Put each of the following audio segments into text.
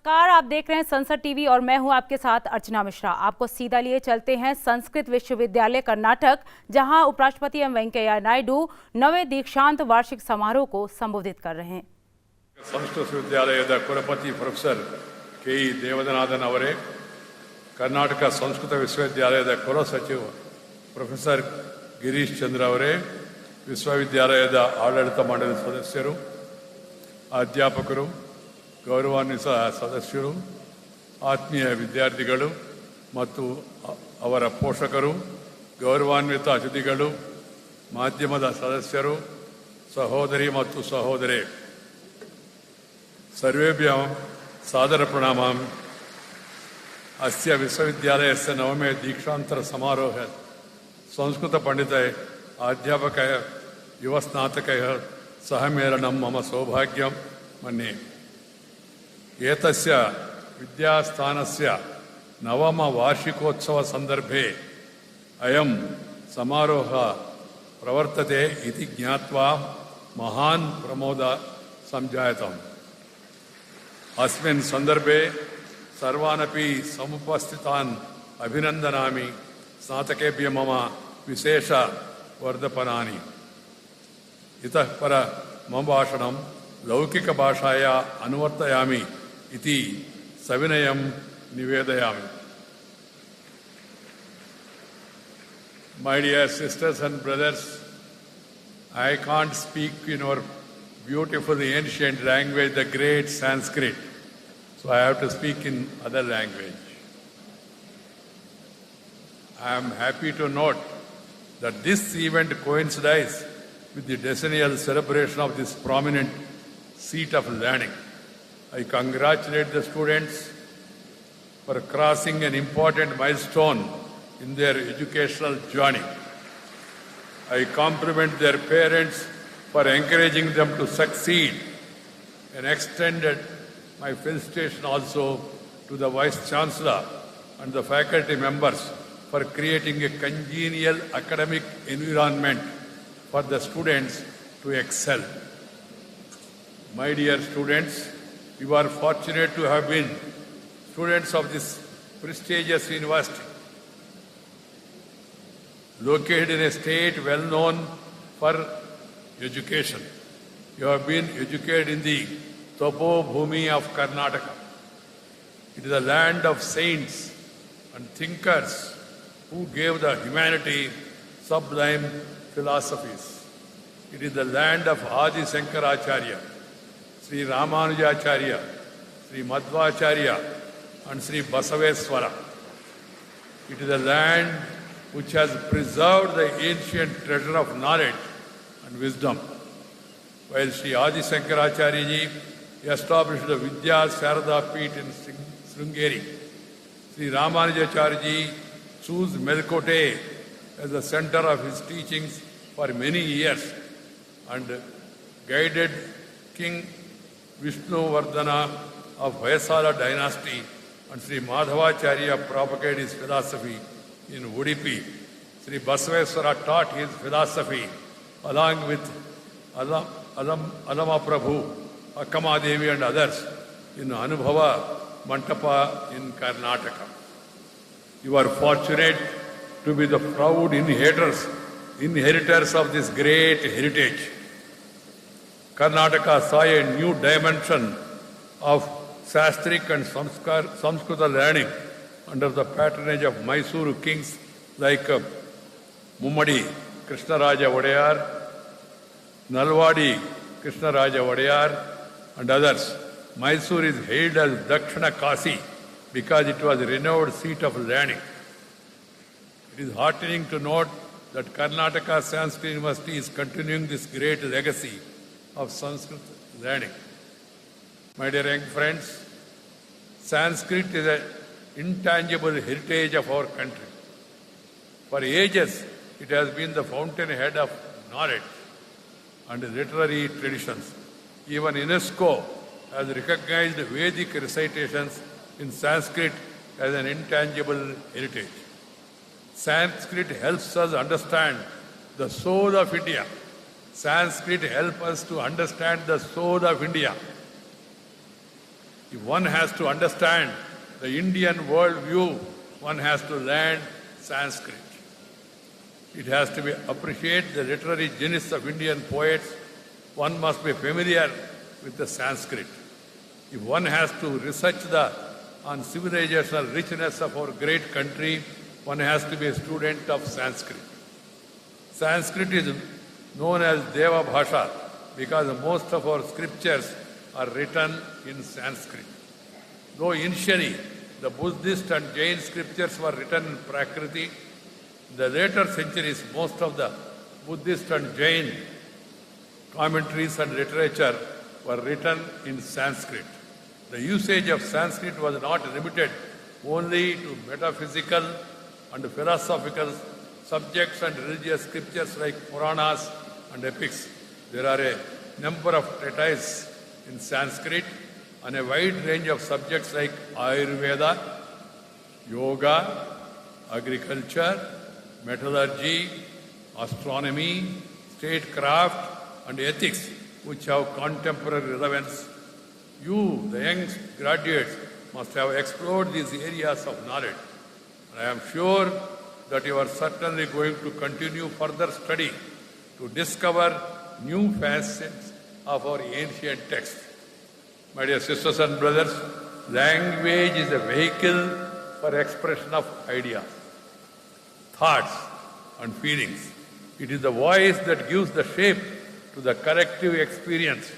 नमस्कार, आप देख रहे हैं संसद टीवी और मैं हूं आपके साथ अर्चना मिश्रा। आपको सीधा लिए चलते हैं संस्कृत विश्वविद्यालय कर्नाटक, जहां उपराष्ट्रपति एम वेंकैया नायडू 9वें दीक्षांत वार्षिक समारोह को संबोधित कर रहे हैं। संस्कृत विश्वविद्यालय कुलपति प्रोफेसर के देवनाथन अवरे, कर्नाटक संस्कृत विश्वविद्यालय कुल सचिव प्रोफेसर गिरीश चंद्र अवरे, विश्वविद्यालय आडಳಿತ मंडली सदस्यರು, अध्यापकರು, ಗೌರವಾನ್ವಿತ ಸದಸ್ಯರು, ಆತ್ಮೀಯ ವಿದ್ಯಾರ್ಥಿಗಳು ಮತ್ತು ಅವರ ಪೋಷಕರು, ಗೌರವಾನ್ವಿತ ಅತಿಥಿಗಳು, ಮಾಧ್ಯಮದ ಸದಸ್ಯರು, ಸಹೋದರಿ ಮತ್ತು ಸಹೋದರೇ, ಸರ್ವೇಭ್ಯಃ ಸಾದರ ಪ್ರಣಾಮಂ। ಅಸ್ಯ ವಿಶ್ವವಿದ್ಯಾಲಯಸ್ಯ 9ನೇ ದೀಕ್ಷಾಂತರ ಸಮಾರೋಹ ಸಂಸ್ಕೃತ ಪಂಡಿತ ಅಧ್ಯಾಪಕ ಯುವ ಸ್ನಾತಕೈಃ ಸಹ ಮೇಲನಂ ಮಮ ಸೌಭಾಗ್ಯಂ ಮನ್ಯೆ। एतस्य विद्यास्थानस्य 9ಮ वार्षिकोत्सव संदर्भे अयं समारोहः प्रवर्तते इति ज्ञात्वा महान् प्रमोदः संजायतम्। अस्मिन् संदर्भे सर्वानपि समुपस्थितान् अभिनन्दनामि। स्नातकेभ्यः मम विशेष वर्धपनानि। इतः पर मम भाषणं लौकिकभाषाया अनुवर्तयामि इति सविनयं निवेदयामि। My dear sisters and brothers, I can't speak in our beautiful ancient language, the great Sanskrit, so I have to speak in other language. I am happy to note that this event coincides with the decennial celebration of this prominent seat of learning. I congratulate the students for crossing an important milestone in their educational journey. I compliment their parents for encouraging them to succeed and extended my felicitation also to the Vice Chancellor and the faculty members for creating a congenial academic environment for the students to excel. My dear students, you are fortunate to have been students of this prestigious university, located in a state well known for education. You have been educated in the Topo Bhumi of Karnataka. It is a land of saints and thinkers who gave the humanity sublime philosophies. It is the land of Adi Shankaracharya, Sri Ramanujacharya, Sri Madhvacharya and Sri Basaveswara. It is a land which has preserved the ancient treasure of knowledge and wisdom. While Sri Adi Shankaracharya ji established the Vidya Sarada Peeth in Sringeri, Sri Ramanujacharya ji chose Melkote as the center of his teachings for many years and guided King Vishnuvardhana of Hoysala dynasty and Sri Madhavacharya propagated his philosophy in Udupi. Sri Basaveswara taught his philosophy along with Alama Prabhu, Akkama Devi and others in Anubhava Mantapa in Karnataka. You are fortunate to be the proud inheritors of this great heritage. Karnataka saw a new dimension of Sastric and Samskrita learning under the patronage of Mysuru kings like Mummadi Krishnaraja Wadeyar, Nalwadi Krishnaraja Wadeyar and others. Mysore is hailed as Dakshina Kasi because it was a renowned seat of learning. It is heartening to note that Karnataka Samskrit University is continuing this great legacy of Sanskrit learning. My dear young friends, Sanskrit is an intangible heritage of our country. For ages, it has been the fountainhead of knowledge and literary traditions. Even UNESCO has recognized Vedic recitations in Sanskrit as an intangible heritage. Sanskrit helps us understand the soul of India. Sanskrit helps us to understand the soul of India. If one has to understand the Indian worldview, one has to learn Sanskrit. It has to be appreciate the literary genius of Indian poets. One must be familiar with the Sanskrit. If one has to research on civilizational richness of our great country, one has to be a student of Sanskrit. Sanskrit is known as Deva Bhasha because most of our scriptures are written in Sanskrit. Though initially the Buddhist and Jain scriptures were written in Prakriti, in the later centuries most of the Buddhist and Jain commentaries and literature were written in Sanskrit. The usage of Sanskrit was not limited only to metaphysical and philosophical subjects and religious scriptures like Puranas and epics. There are a number of treatises in Sanskrit on a wide range of subjects like Ayurveda, yoga, agriculture, metallurgy, astronomy, statecraft, and ethics, which have contemporary relevance. You, the young graduates, must have explored these areas of knowledge. And I am sure that you are certainly going to continue further study to discover new facets of our ancient texts. My dear sisters and brothers, language is a vehicle for expression of ideas, thoughts, and feelings. It is the voice that gives the shape to the collective experience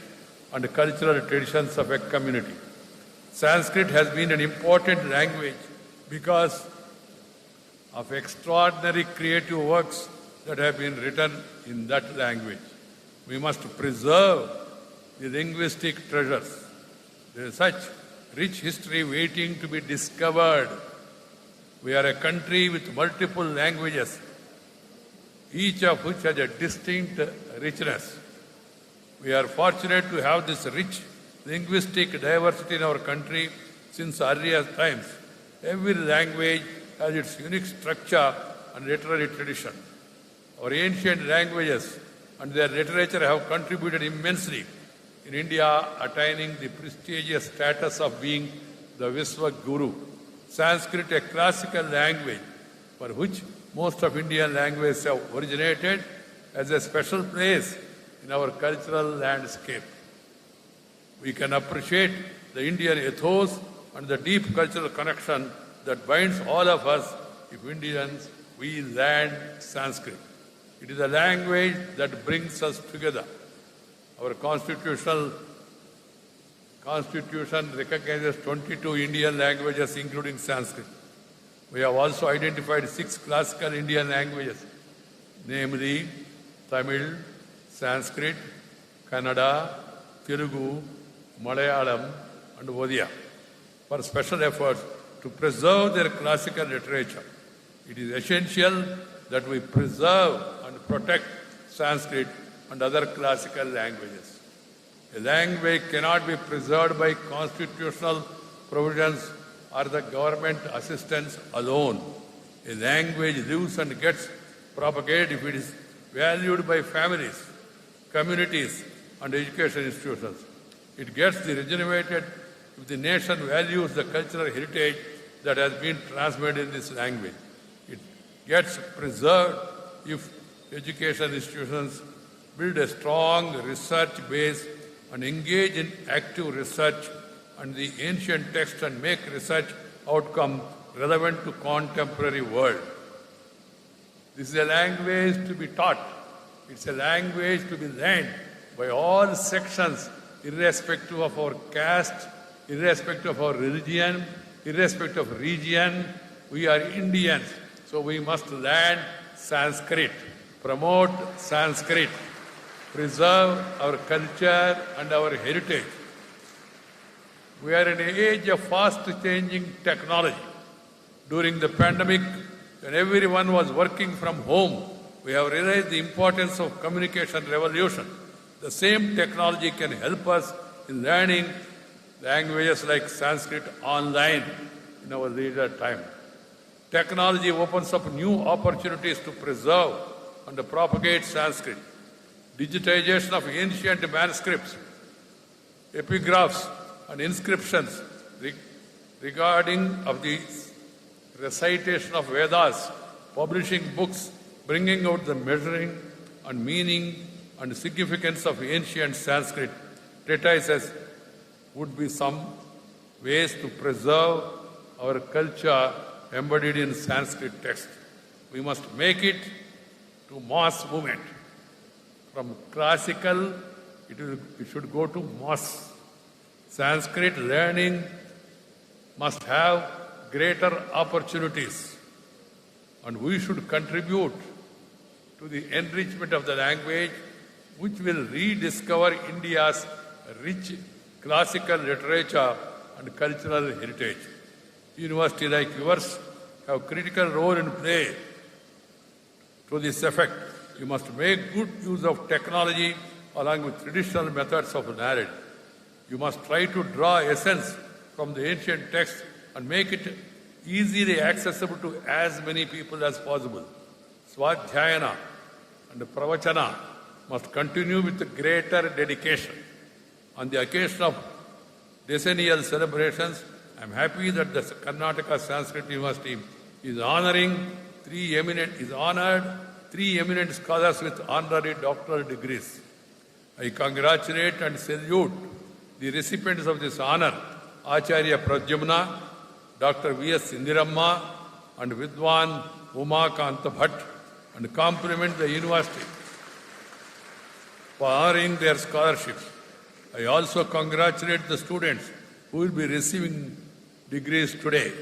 and cultural traditions of a community. Sanskrit has been an important language because of extraordinary creative works that have been written in that language. We must preserve the linguistic treasures. There is such rich history waiting to be discovered. We are a country with multiple languages, each of which has a distinct richness. We are fortunate to have this rich linguistic diversity in our country since earliest times. Every language has its unique structure and literary tradition. Our ancient languages and their literature have contributed immensely in India attaining the prestigious status of being the Viswa Guru. Sanskrit, a classical language for which most of Indian languages have originated, has a special place in our cultural landscape. We can appreciate the Indian ethos and the deep cultural connection that binds all of us if Indians we learn Sanskrit. It is a language that brings us together. Our constitution recognizes 22 Indian languages including Sanskrit. We have also identified 6 classical Indian languages, namely Tamil, Sanskrit, Kannada, Telugu, Malayalam, and Odia, for special efforts to preserve their classical literature. It is essential that we preserve and protect Sanskrit and other classical languages. A language cannot be preserved by constitutional provisions or the government assistance alone. A language lives and gets propagated if it is valued by families, communities, and education institutions. It gets regenerated if the nation values the cultural heritage that has been transmitted in this language. It gets preserved if education institutions build a strong research base and engage in active research on the ancient text and make research outcome relevant to contemporary world. This is a language to be taught. It's a language to be learned by all sections, irrespective of our caste, irrespective of our religion, irrespective of region. We are Indians, so we must learn Sanskrit, promote Sanskrit, preserve our culture and our heritage. We are in an age of fast-changing technology. During the pandemic, when everyone was working from home, we have realized the importance of communication revolution. The same technology can help us in learning languages like Sanskrit online in our leisure time. Technology opens up new opportunities to preserve and propagate Sanskrit. Digitization of ancient manuscripts, epigraphs, and inscriptions regarding of the recitation of Vedas, publishing books, bringing out the measuring and meaning and significance of ancient Sanskrit treatises would be some ways to preserve our culture embodied in Sanskrit text. We must make it to mass movement. From classical, it should go to mass. Sanskrit learning must have greater opportunities, and we should contribute to the enrichment of the language, which will rediscover India's rich classical literature and cultural heritage. Universities like yours have critical role in play to this effect. You must make good use of technology along with traditional methods of knowledge. You must try to draw essence from the ancient text and make it easily accessible to as many people as possible. Swadhyayana and Pravachana must continue with greater dedication. On the occasion of decennial celebrations, I am happy that the Karnataka Samskrit University is honored three eminent scholars with honorary doctoral degrees. I congratulate and salute the recipients of this honor, Acharya Pradyumna, Dr. V.S. Indiramma, and Vidwan Umakanta Bhatt, and compliment the university for honoring their scholarships. I also congratulate the students who will be receiving degrees today,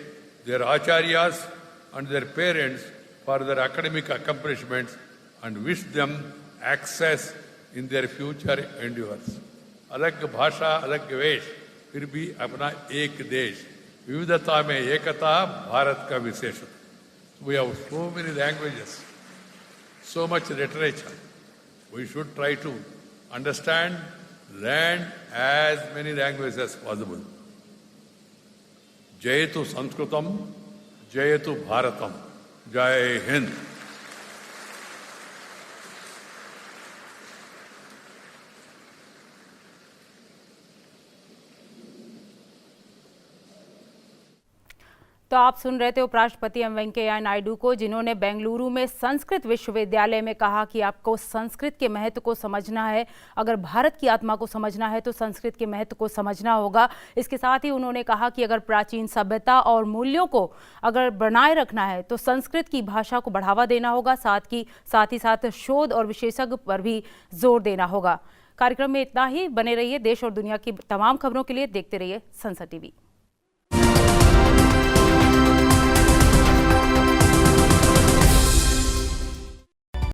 their acharyas and their parents for their academic accomplishments, and wish them access in their future endeavors. अलग भाषा अलग वेश फिर भी अपना एक देश, विविधता में एकता भारत का विशेषता. We have so many languages, so much literature. We should try to understand, learn as many languages as possible. Jayatu Sanskritam, Jayatu Bharatam. Jai Hind. तो आप सुन रहे थे उपराष्ट्रपति एम वेंकैया नायडू को, जिन्होंने बेंगलुरु में संस्कृत विश्वविद्यालय में कहा कि आपको संस्कृत के महत्व को समझना है. अगर भारत की आत्मा को समझना है तो संस्कृत के महत्व को समझना होगा. इसके साथ ही उन्होंने कहा कि अगर प्राचीन सभ्यता और मूल्यों को अगर बनाए रखना है तो संस्कृत की भाषा को बढ़ावा देना होगा. साथ ही शोध और विशेषज्ञ पर भी जोर देना होगा. कार्यक्रम में इतना ही. बने रहिए. देश और दुनिया की तमाम खबरों के लिए देखते रहिए संसद टीवी.